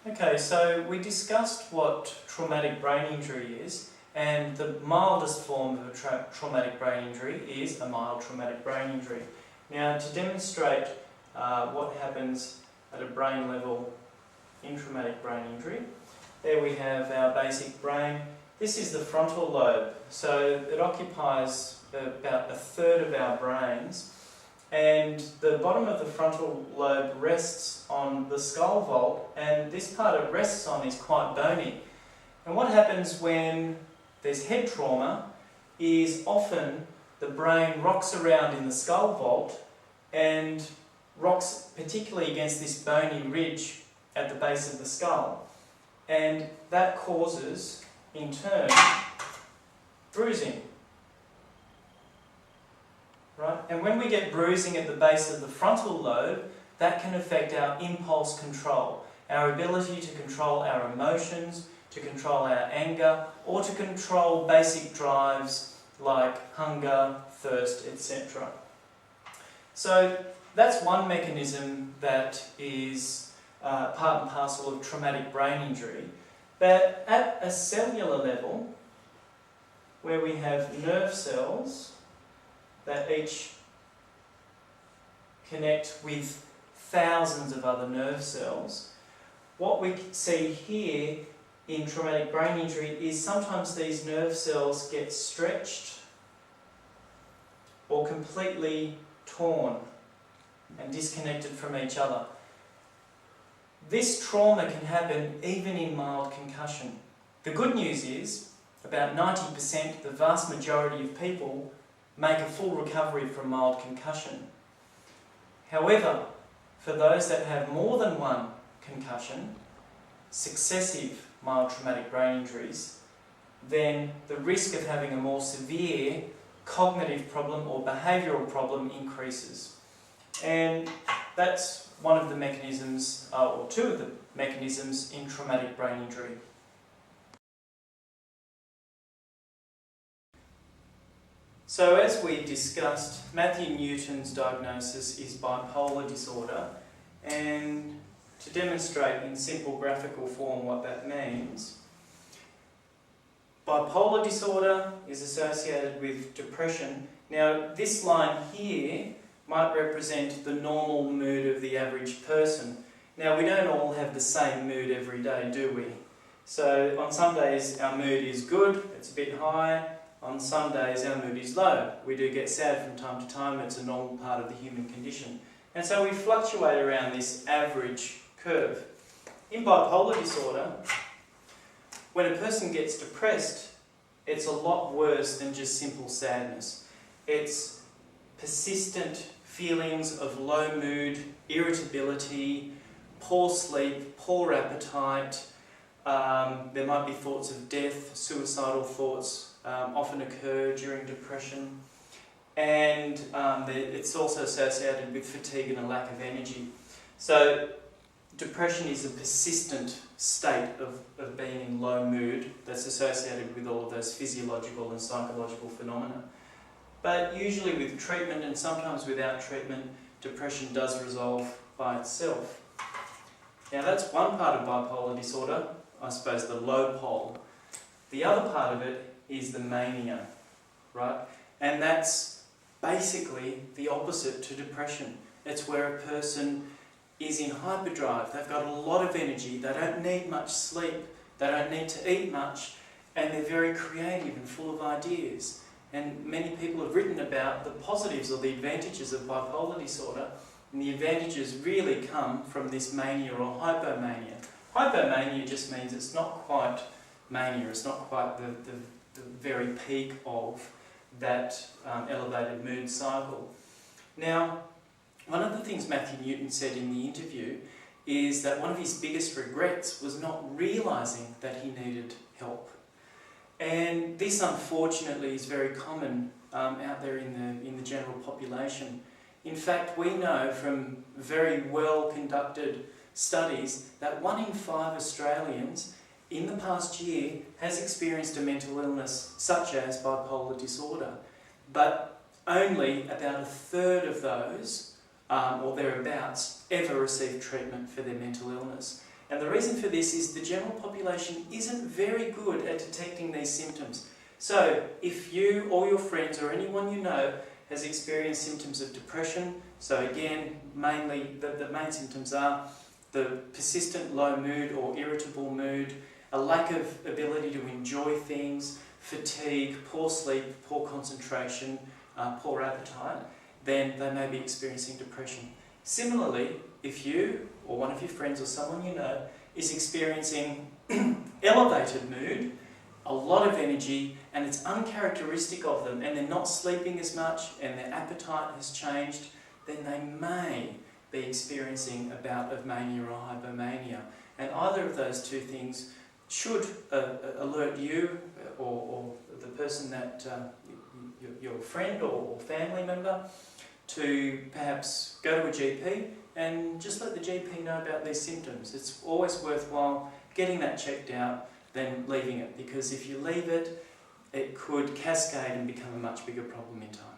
Okay, so we discussed what traumatic brain injury is, and the mildest form of a traumatic brain injury is a mild traumatic brain injury. Now, to demonstrate what happens at a brain level in traumatic brain injury, there we have our basic brain. This is the frontal lobe, so it occupies about a third of our brains, and the bottom of the frontal lobe rests on the skull vault, and this part it rests on is quite bony. And what happens when there's head trauma is often the brain rocks around in the skull vault and rocks particularly against this bony ridge at the base of the skull, and that causes in turn bruising. Right? And when we get bruising at the base of the frontal lobe, that can affect our impulse control, our ability to control our emotions, to control our anger, or to control basic drives like hunger, thirst, etc. So that's one mechanism that is part and parcel of traumatic brain injury. But at a cellular level, where we have nerve cells that each connect with thousands of other nerve cells, what we see here in traumatic brain injury is sometimes these nerve cells get stretched or completely torn and disconnected from each other. This trauma can happen even in mild concussion. The good news is, about 90%, the vast majority of people make a full recovery from mild concussion. However, for those that have more than one concussion, successive mild traumatic brain injuries, then the risk of having a more severe cognitive problem or behavioural problem increases. And that's one of the mechanisms, or two of the mechanisms in traumatic brain injury. So as we discussed, Matthew Newton's diagnosis is bipolar disorder, and to demonstrate in simple graphical form what that means, bipolar disorder is associated with depression. Now this line here might represent the normal mood of the average person. Now we don't all have the same mood every day, do we? So on some days our mood is good, it's a bit high. On some days our mood is low. We do get sad from time to time, it's a normal part of the human condition. And so we fluctuate around this average curve. In bipolar disorder, when a person gets depressed, it's a lot worse than just simple sadness. It's persistent feelings of low mood, irritability, poor sleep, poor appetite. There might be thoughts of death, suicidal thoughts often occur during depression, and it's also associated with fatigue and a lack of energy. So depression is a persistent state of being in low mood that's associated with all of those physiological and psychological phenomena. But usually with treatment, and sometimes without treatment, depression does resolve by itself. Now that's one part of bipolar disorder, I suppose the low pole. The other part of it is the mania, right? And that's basically the opposite to depression. It's where a person is in hyperdrive, they've got a lot of energy, they don't need much sleep, they don't need to eat much, and they're very creative and full of ideas. And many people have written about the positives or the advantages of bipolar disorder, and the advantages really come from this mania or hypomania. Hypomania just means it's not quite mania, it's not quite the very peak of that elevated mood cycle. Now, one of the things Matthew Newton said in the interview is that one of his biggest regrets was not realising that he needed help. And this, unfortunately, is very common out there in the general population. In fact, we know from very well conducted studies that 1 in 5 Australians in the past year has experienced a mental illness such as bipolar disorder, but only about a third of those, or thereabouts, ever receive treatment for their mental illness. And the reason for this is the general population isn't very good at detecting these symptoms. So if you or your friends or anyone you know has experienced symptoms of depression, so again, mainly the main symptoms are the persistent low mood or irritable mood, a lack of ability to enjoy things, fatigue, poor sleep, poor concentration, poor appetite, then they may be experiencing depression. Similarly, if you or one of your friends or someone you know is experiencing elevated mood, a lot of energy, and it's uncharacteristic of them, and they're not sleeping as much, and their appetite has changed, then they may be experiencing a bout of mania or hypomania. And either of those two things should alert you or the person that your friend or family member to perhaps go to a GP and just let the GP know about these symptoms. It's always worthwhile getting that checked out than leaving it, because if you leave it, it could cascade and become a much bigger problem in time.